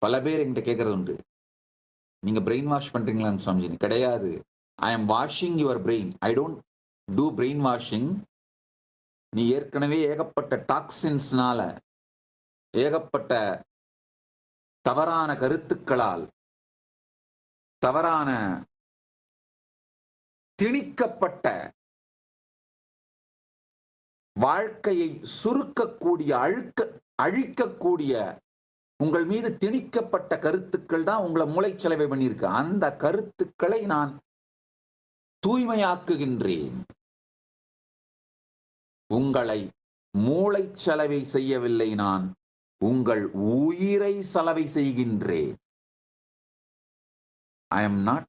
பல பேர் என்கிட்ட கேட்கறது உண்டு. நீங்க பிரெயின் வாஷ் பண்றீங்களான்னு சுவாமிஜி? கிடையாது. I am washing your brain. I don't do brain washing. நீ ஏற்கனவே ஏகப்பட்ட டாக்ஸின்ஸ்னால, ஏகப்பட்ட தவறான கருத்துக்களால், தவறான திணிக்கப்பட்ட வாழ்க்கையை சுருக்கக்கூடிய, அழிக்கக்கூடிய உங்கள் மீது திணிக்கப்பட்ட கருத்துக்கள் தான் உங்களை மூளைச்சலவை பண்ணியிருக்கு. அந்த கருத்துக்களை நான் தூய்மையாக்குகின்றேன். உங்களை மூளைச்சலவை செய்யவில்லை, நான் உங்கள் உயிரை சலவை செய்கின்றேன். I am not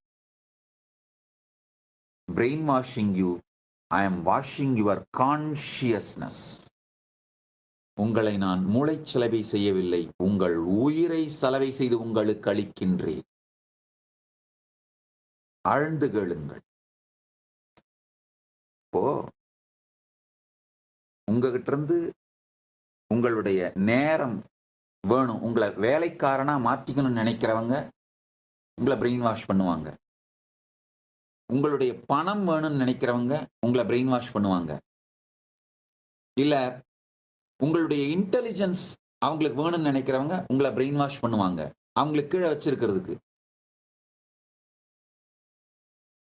brainwashing you. I am washing your consciousness. உங்களை நான் மூளைச்சலவை செய்யவில்லை, உங்கள் உயிரை சலவை செய்து உங்களுக்கு அளிக்கின்றேன். ஆழ்ந்து கேளுங்கள். இப்போ உங்ககிட்ட இருந்து உங்களுடைய நேரம் வேணும், உங்களை வேலைக்காரனா மாத்திக்கணும்னு நினைக்கிறவங்க உங்களை பிரெயின் வாஷ் பண்ணுவாங்க. உங்களுடைய பணம் வேணும்னு நினைக்கிறவங்க உங்களை பிரெயின் வாஷ் பண்ணுவாங்க. இல்ல உங்களுடைய இன்டெலிஜென்ஸ் அவங்களுக்கு வேணும்னு நினைக்கிறவங்க உங்களை பிரெயின் வாஷ் பண்ணுவாங்க. அவங்களுக்கு கீழே வச்சிருக்கிறதுக்கு.